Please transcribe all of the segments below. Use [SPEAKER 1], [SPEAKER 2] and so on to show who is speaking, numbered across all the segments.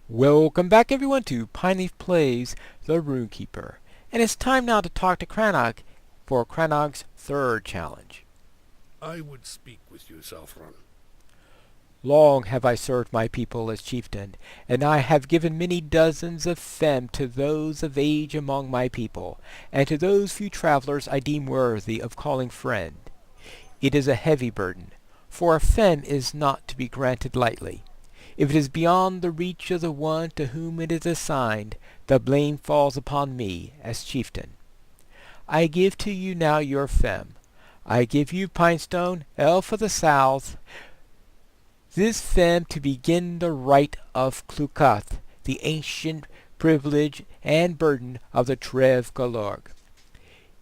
[SPEAKER 1] Welcome back everyone to Pineleaf Plays the Rune-keeper. And it's time now to talk to Crannog for Crannog's third challenge.
[SPEAKER 2] I would speak with you, Saffron.
[SPEAKER 1] Long have I served my people as chieftain, and I have given many dozens of fem to those of age among my people, and to those few travelers I deem worthy of calling friend. It is a heavy burden, for a fem is not to be granted lightly. If it is beyond the reach of the one to whom it is assigned, the blame falls upon me as chieftain. I give to you now your fem. I give you Pinestone, elf of the south, this fem to begin the rite of Clucath, the ancient privilege and burden of the Trev Galorg.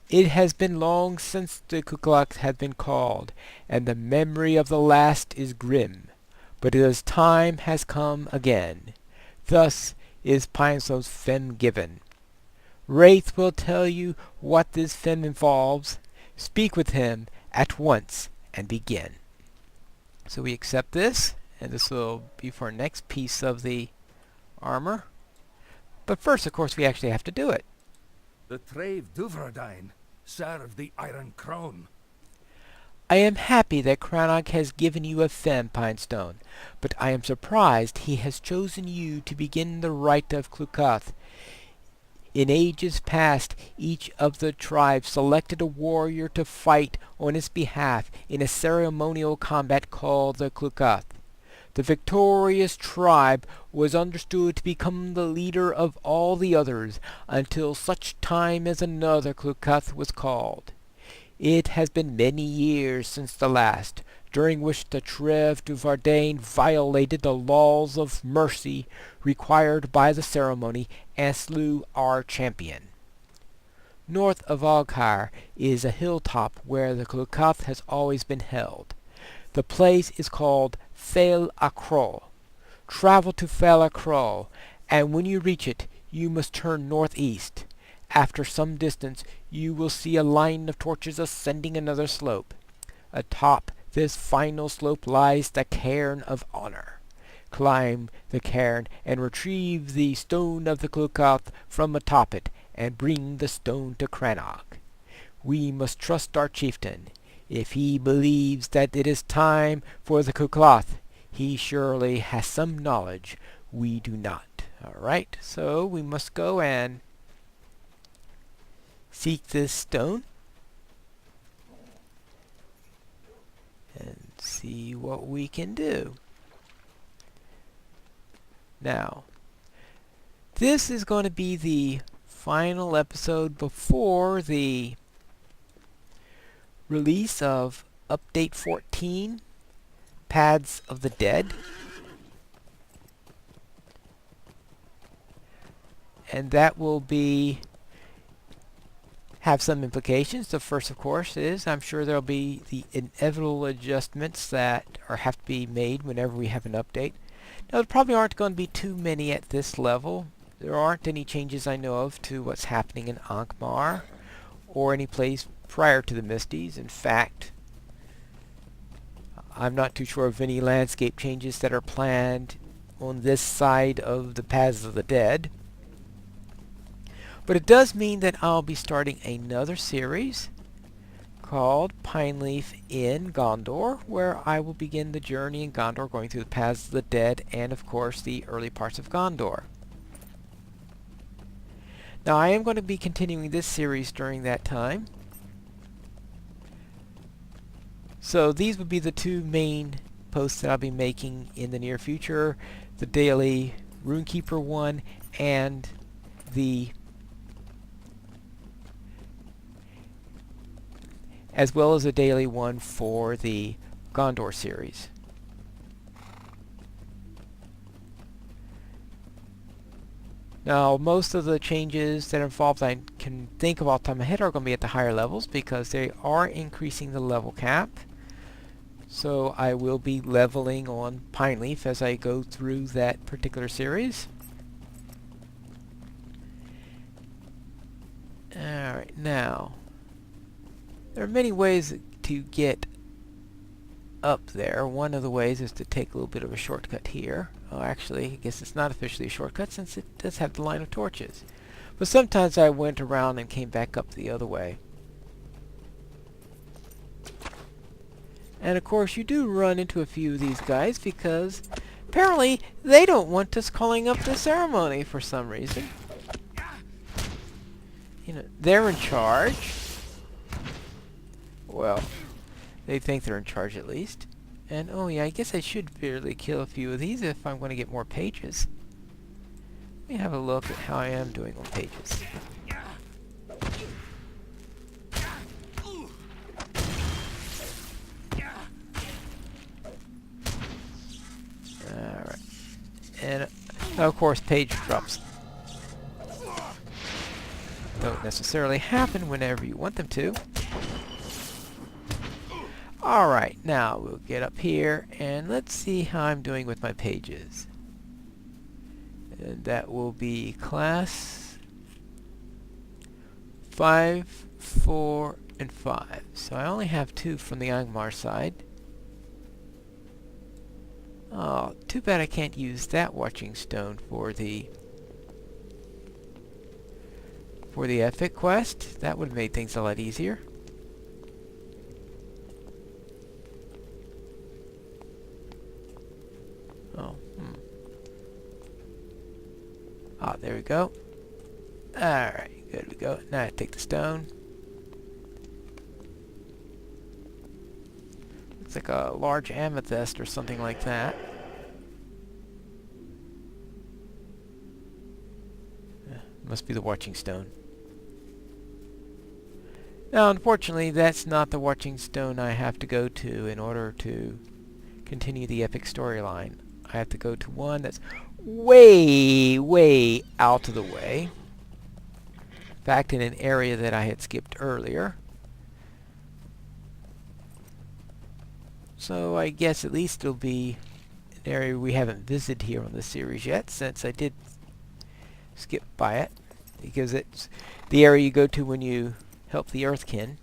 [SPEAKER 1] It has been long since the Clucath has been called, and the memory of the last is grim. But as time has come again, thus is Pinestone's fem given. Wraith will tell you what this fem involves. Speak with him at once and begin. So we accept this, and this will be for our next piece of the armor. But first, of course, we actually have to do it.
[SPEAKER 3] The Trave Duvradine serve the Iron Crown.
[SPEAKER 1] I am happy that Crannog has given you a fem, Pinestone, but I am surprised he has chosen you to begin the rite of Clucath. In ages past, each of the tribes selected a warrior to fight on its behalf in a ceremonial combat called the Clucath. The victorious tribe was understood to become the leader of all the others until such time as another Clucath was called. It has been many years since the last, during which the Trev du Vardain violated the laws of mercy required by the ceremony and slew our champion. North of Algar is a hilltop where the Clucath has always been held. The place is called Fel Acro. Travel to Fel Acro, and when you reach it, you must turn northeast. After some distance, you will see a line of torches ascending another slope. Atop this final slope lies the Cairn of Honor. Climb the cairn and retrieve the stone of the Clucath from atop it, and bring the stone to Crannog. We must trust our chieftain. If he believes that it is time for the Clucath, he surely has some knowledge we do not. Alright, so we must go and seek this stone and see what we can do. Now, this is going to be the final episode before the release of Update 14, Paths of the Dead. And that will have some implications. The first, of course, is I'm sure there'll be the inevitable adjustments that have to be made whenever we have an update. Now, there probably aren't going to be too many at this level. There aren't any changes I know of to what's happening in Ankmar or any place prior to the Misties. In fact, I'm not too sure of any landscape changes that are planned on this side of the Paths of the Dead. But it does mean that I'll be starting another series called Pineleaf in Gondor, where I will begin the journey in Gondor, going through the Paths of the Dead and, of course, the early parts of Gondor. Now, I am going to be continuing this series during that time. So these would be the two main posts that I'll be making in the near future, the daily Rune-keeper one and the as well as a daily one for the Gondor series. Now, most of the changes that are involved I can think of off the top of my head are going to be at the higher levels because they are increasing the level cap. So I will be leveling on Pineleaf as I go through that particular series. Alright, now, there are many ways to get up there, one of the ways is to take a little bit of a shortcut here. Oh, actually, I guess it's not officially a shortcut since it does have the line of torches. But sometimes I went around and came back up the other way. And of course, you do run into a few of these guys because apparently they don't want us calling up the ceremony for some reason. You know, they're in charge. Well, they think they're in charge at least. And oh yeah, I guess I should fairly kill a few of these if I'm going to get more pages. Let me have a look at how I am doing on pages. Alright. And of course page drops don't necessarily happen whenever you want them to. Alright, now we'll get up here and let's see how I'm doing with my pages. And that will be class 5, 4, and 5. So I only have 2 from the Angmar side. Oh, too bad I can't use that watching stone for the epic quest. That would have made things a lot easier. Oh, Ah, there we go. Alright, good we go. Now I take the stone. Looks like a large amethyst or something like that. Must be the watching stone. Now, unfortunately, that's not the watching stone I have to go to in order to continue the epic storyline. I have to go to one that's way, way out of the way. In fact, in an area that I had skipped earlier. So I guess at least it'll be an area we haven't visited here on the series yet, since I did skip by it. Because it's the area you go to when you help the Earthkin.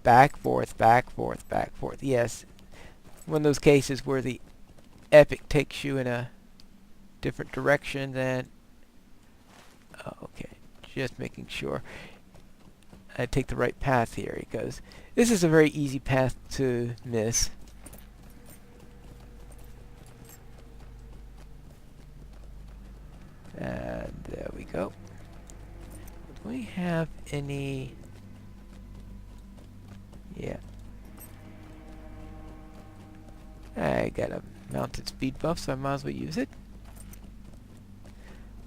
[SPEAKER 1] Back, forth, back, forth, back, forth. Yes. One of those cases where the epic takes you in a different direction than... Oh, okay. Just making sure I take the right path here, because this is a very easy path to miss. And there we go. Do we have any... Yeah. I got a mounted speed buff, so I might as well use it.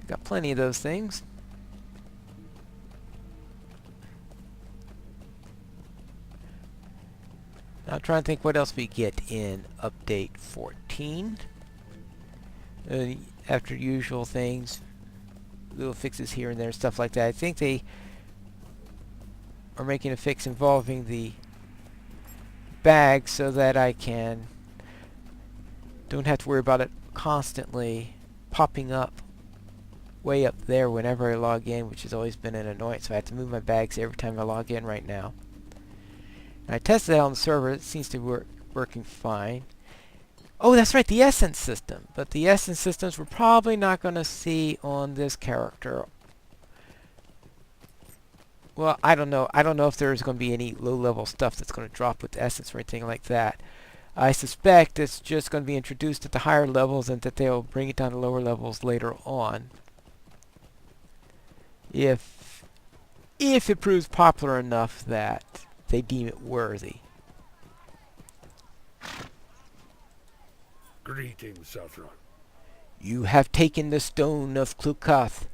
[SPEAKER 1] Got plenty of those things. Now I'm trying to think what else we get in update 14. After usual things, little fixes here and there, stuff like that. I think they are making a fix involving the bag so that I don't have to worry about it constantly popping up way up there whenever I log in, which has always been an annoyance. So I have to move my bags every time I log in right now. And I tested that on the server. It seems to be working fine. Oh, that's right, the essence system. But the essence systems we're probably not going to see on this character. Well, I don't know. I don't know if there's going to be any low-level stuff that's going to drop with essence or anything like that. I suspect it's just going to be introduced at the higher levels and that they'll bring it down to lower levels later on. If it proves popular enough that they deem it worthy.
[SPEAKER 2] Greetings, Saffron.
[SPEAKER 1] You have taken the stone of Clukath.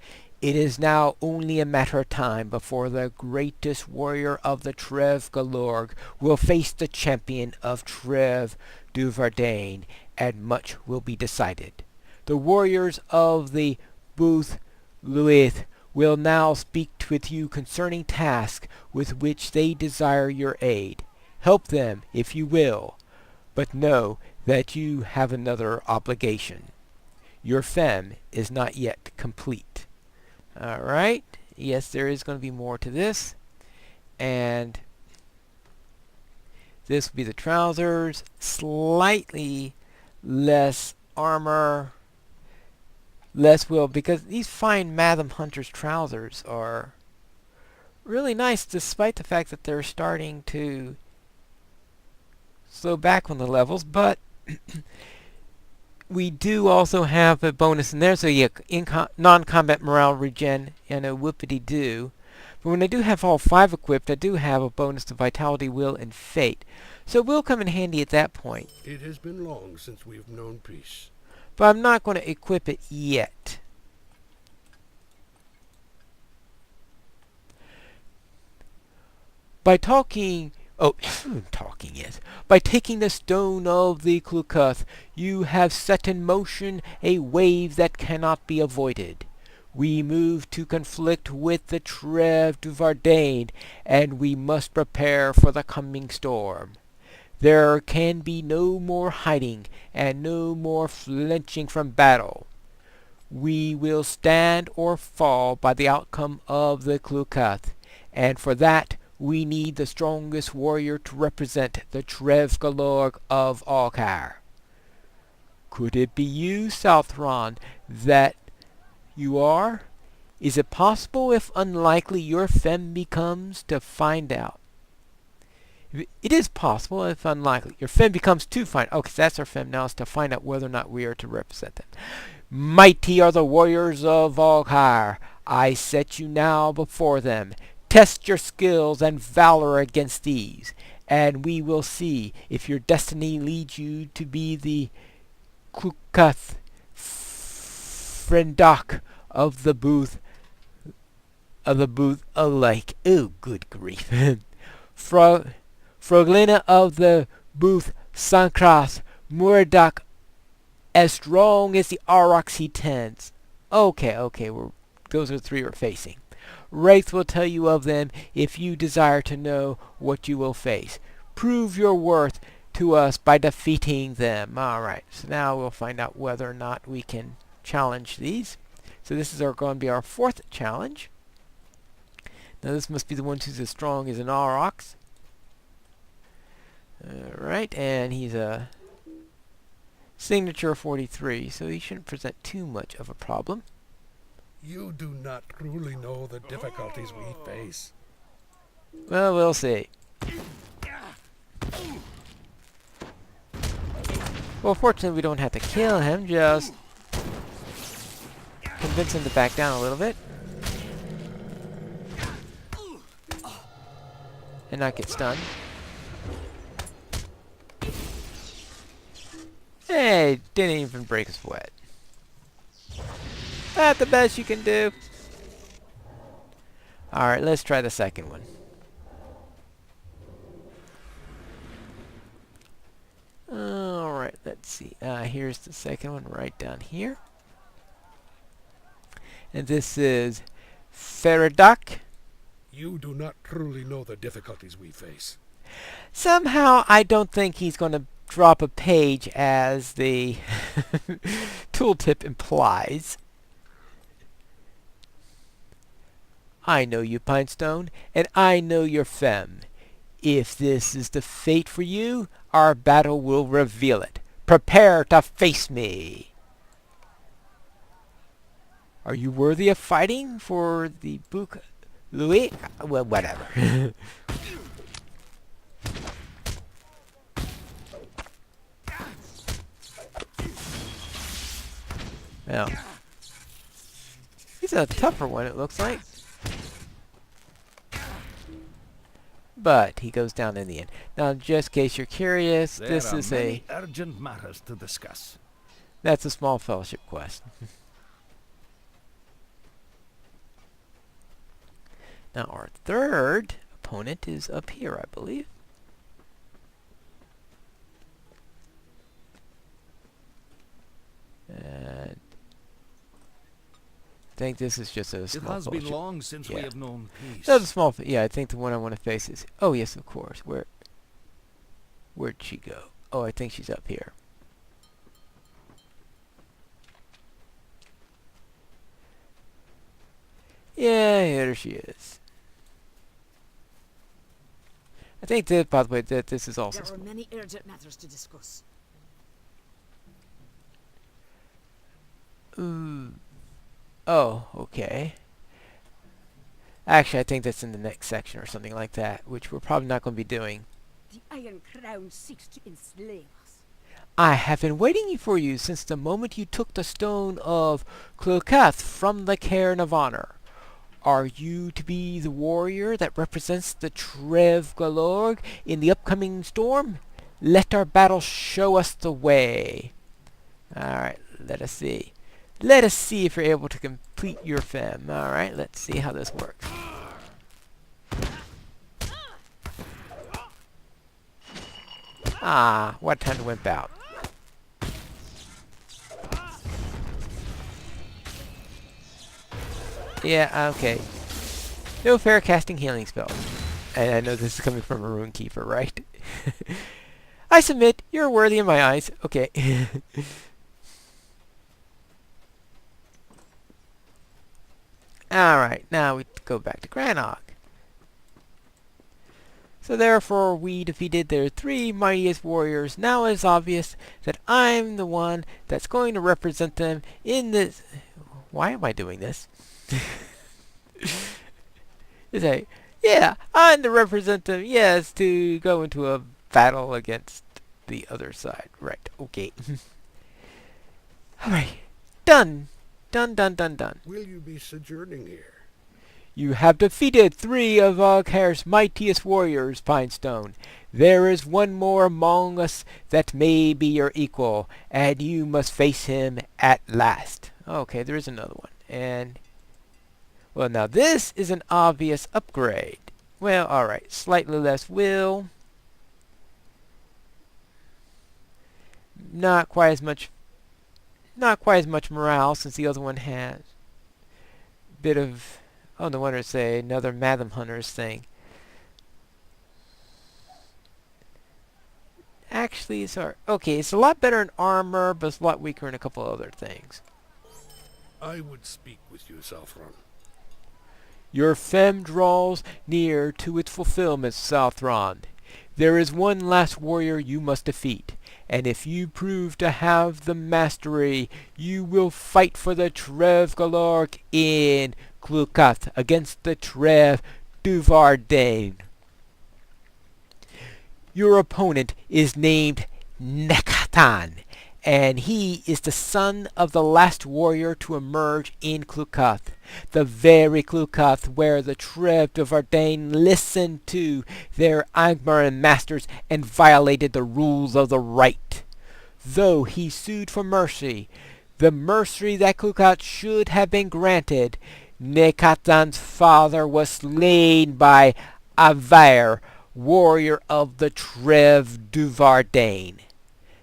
[SPEAKER 1] It is now only a matter of time before the greatest warrior of the Trev Galorg will face the champion of Trev Duvardain, and much will be decided. The warriors of the Booth Luith will now speak with you concerning tasks with which they desire your aid. Help them if you will, but know that you have another obligation. Your femme is not yet complete. Alright, yes, there is going to be more to this, and This will be the trousers. Slightly less armor. Less will, because these fine Madam Hunter's trousers are really nice, despite the fact that they're starting to slow back on the levels, but we do also have a bonus in there, so yeah, non-combat morale regen and a whoopity-doo. But when I do have all 5 equipped, I do have a bonus to vitality, will, and fate. So it will come in handy at that point.
[SPEAKER 2] It has been long since we've known peace.
[SPEAKER 1] But I'm not going to equip it yet. By talking... Oh, talking, yes. By taking the stone of the Clucuth, you have set in motion a wave that cannot be avoided. We move to conflict with the Trev du Vardain, and we must prepare for the coming storm. There can be no more hiding, and no more flinching from battle. We will stand or fall by the outcome of the Clucuth, and for that we need the strongest warrior to represent the Trevgalorg of Alkar. Could it be you, Southron, that you are? Is it possible, if unlikely, your femme becomes to find out? It is possible, if unlikely. Your femme becomes to find... Okay, that's our femme now, is to find out whether or not we are to represent them. Mighty are the warriors of Alkar. I set you now before them. Test your skills and valor against these, and we will see if your destiny leads you to be the Clucuth Friendoc of the booth alike. Oh, good grief. Froglina of the booth Sankras Murdoch, as strong as the aurochs he tends. Okay, those are the 3 we're facing. Wraith will tell you of them if you desire to know what you will face. Prove your worth to us by defeating them. Alright, so now we'll find out whether or not we can challenge these. So this is going to be our 4th challenge. Now this must be the one who's as strong as an aurochs. Alright, and he's a signature 43, so he shouldn't present too much of a problem.
[SPEAKER 2] You do not truly know the difficulties we face.
[SPEAKER 1] Well, we'll see. Well, fortunately we don't have to kill him, just convince him to back down a little bit. And not get stunned. Hey, didn't even break a sweat. That's the best you can do. Alright, let's try the second one. Alright, let's see. Here's the second one right down here. And this is Feridoc.
[SPEAKER 2] You do not truly know the difficulties we face.
[SPEAKER 1] Somehow, I don't think he's going to drop a page as the tooltip implies. I know you, Pinestone, and I know your femme. If this is the fate for you, our battle will reveal it. Prepare to face me. Are you worthy of fighting for the Book Louis? Well, whatever. Well, he's a tougher one, it looks like. But he goes down in the end. Now, just in case you're curious, this is
[SPEAKER 3] many urgent matters to discuss.
[SPEAKER 1] That's a small fellowship quest. Now, our 3rd opponent is up here, I believe. And I think this is just a small fellowship.
[SPEAKER 3] It has been long since we have known peace.
[SPEAKER 1] That's a small... Yeah, I think the one I want to face is... Oh, yes, of course. Where'd she go? Oh, I think she's up here. Yeah, here she is. I think that, by the way, that this is also
[SPEAKER 4] There are many urgent matters to discuss.
[SPEAKER 1] Ooh. Oh, okay. Actually, I think that's in the next section or something like that, which we're probably not going to be doing.
[SPEAKER 4] The Iron Crown seeks to enslave us.
[SPEAKER 1] I have been waiting for you since the moment you took the stone of Clocath from the cairn of honor. Are you to be the warrior that represents the Trev Galorg in the upcoming storm? Let our battle show us the way. Alright, let us see. Let us see if you're able to complete your fem. Alright, let's see how this works. Ah, what time to wimp out. Yeah, okay. No fair casting healing spell. And I know this is coming from a Rune-keeper, right? I submit, you're worthy in my eyes. Okay. Alright, now we go back to Crannog. So therefore we defeated their 3 mightiest warriors. Now it's obvious that I'm the one that's going to represent them in this... Why am I doing this? You say, yeah, I'm the representative, yes, to go into a battle against the other side. Right, okay. Alright, done. Done, done, done, done.
[SPEAKER 2] Will you be sojourning here?
[SPEAKER 1] You have defeated 3 of Alcair's mightiest warriors, Pinestone. There is one more among us that may be your equal, and you must face him at last. Okay, there is another one. And, well, now this is an obvious upgrade. Well, alright, slightly less will. Not quite as much morale, since the other one has a bit of... Oh, no wonder it's another Madam Hunters thing. Actually, sorry. Okay, it's a lot better in armor, but it's a lot weaker in a couple other things.
[SPEAKER 2] I would speak with you, Southron.
[SPEAKER 1] Your fem draws near to its fulfillment, Southron. There is one last warrior you must defeat, and if you prove to have the mastery, you will fight for the Trev Galorg in Clocath against the Trev Duvardane. Your opponent is named Nekatan, and he is the son of the last warrior to emerge in Clocath, the very Clocath where the Trev Duvardane listened to their Angmaran masters and violated the rules of the right. Though he sued for mercy, the mercy that Clocath should have been granted, Nekatan's father was slain by Avair, warrior of the Trev Duvardane.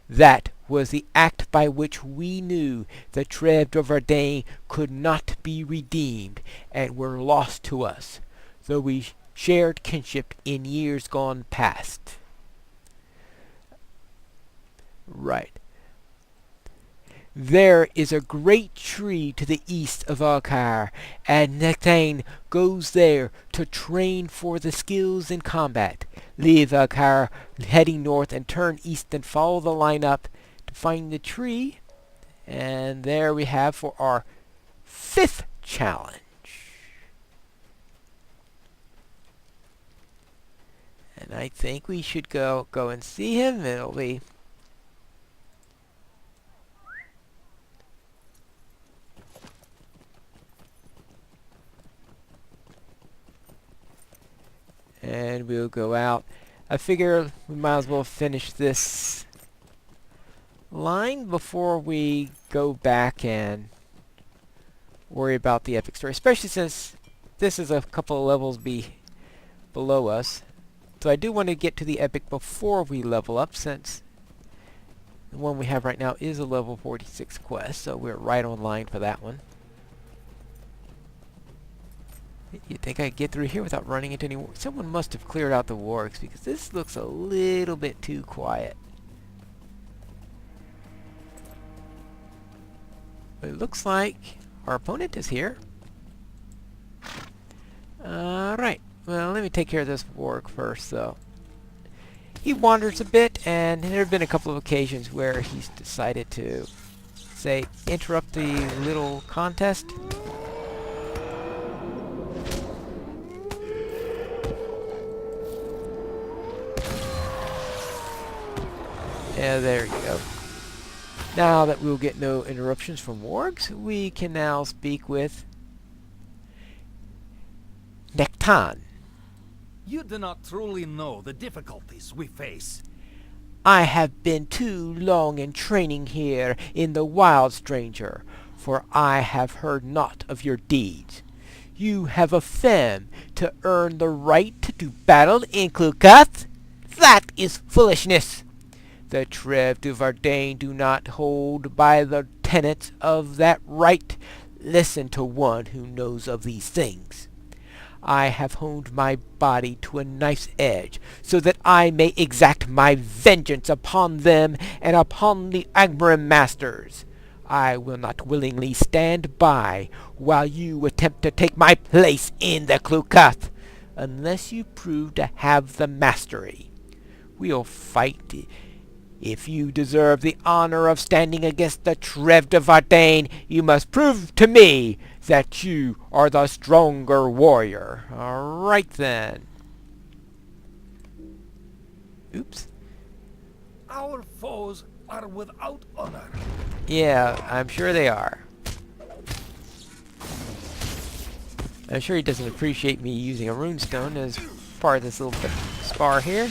[SPEAKER 1] That was the act by which we knew the Trev Duvardane could not be redeemed and were lost to us, though we shared kinship in years gone past. Right. There is a great tree to the east of Alcair, and Nectane goes there to train for the skills in combat. Leave Alcair heading north and turn east and follow the line up to find the tree. And there we have for our 5th challenge. And I think we should go and see him. It'll be... And we'll go out. I figure we might as well finish this line before we go back and worry about the epic story, especially since this is a couple of levels below us. So I do want to get to the epic before we level up, since the one we have right now is a level 46 quest, so we're right on line for that one. You'd think I'd get through here without running into any... Someone must have cleared out the wargs, because this looks a little bit too quiet. But it looks like our opponent is here. Alright. Well, let me take care of this warg first, though. he wanders a bit, and there have been a couple of occasions where he's decided to, say, interrupt the little contest. Yeah, there you go. Now that we'll get no interruptions from wargs, we can now speak with Nektan.
[SPEAKER 3] You do not truly know the difficulties we face.
[SPEAKER 1] I have been too long in training here in the wild, stranger, for I have heard naught of your deeds. You have a femme to earn the right to do battle in Clukath? That is foolishness. The Trev du Vardain do not hold by the tenets of that right. Listen to one who knows of these things. I have honed my body to a knife's edge, so that I may exact my vengeance upon them and upon the Agmarim masters. I will not willingly stand by while you attempt to take my place in the Clukath, unless you prove to have the mastery. We'll fight if you deserve the honor of standing against the Trev de Vardain. You must prove to me that you are the stronger warrior. All right then. Oops.
[SPEAKER 3] Our foes are without honor.
[SPEAKER 1] Yeah, I'm sure they are. I'm sure he doesn't appreciate me using a runestone as part of this little bit spar here.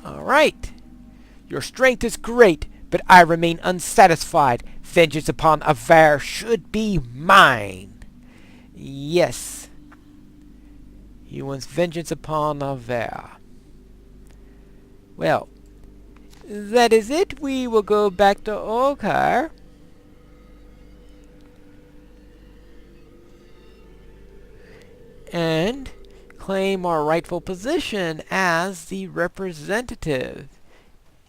[SPEAKER 1] Alright. Your strength is great, but I remain unsatisfied. Vengeance upon Avar should be mine. Yes. He wants vengeance upon Avar. Well, that is it. We will go back to Olkar. And claim our rightful position as the representative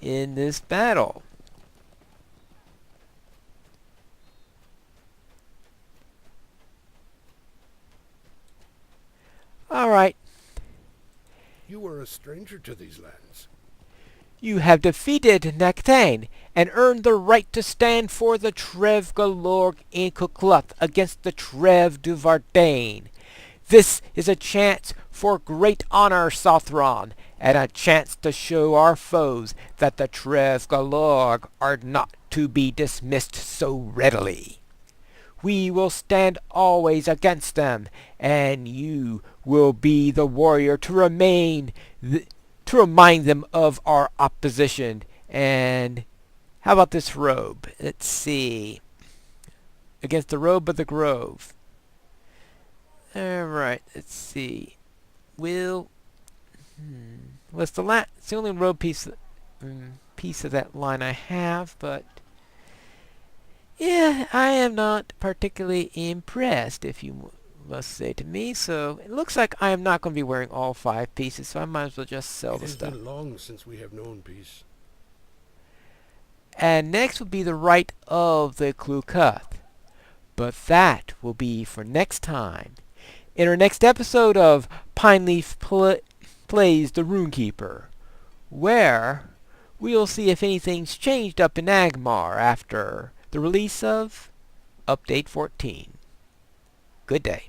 [SPEAKER 1] in this battle. Alright.
[SPEAKER 2] You are a stranger to these lands.
[SPEAKER 1] You have defeated Nektan and earned the right to stand for the Trev Galorg in Kuklath against the Trev du Vardain. This is a chance for great honor, Sothron, and a chance to show our foes that the Trev Galorg are not to be dismissed so readily. We will stand always against them, and you will be the warrior to remind them of our opposition. And how about this robe? Let's see. Against the robe of the grove. Alright, let's see. It's the only robe piece of that line I have, but yeah, I am not particularly impressed, if you must say to me. So it looks like I am not going to be wearing all 5 pieces, so I might as well just sell the stuff.
[SPEAKER 2] It has been long since we have known peace.
[SPEAKER 1] And next will be the right of the Clukath, but that will be for next time. In our next episode of Pineleaf Plays the Rune-keeper, where we'll see if anything's changed up in Agmar after the release of Update 14. Good day.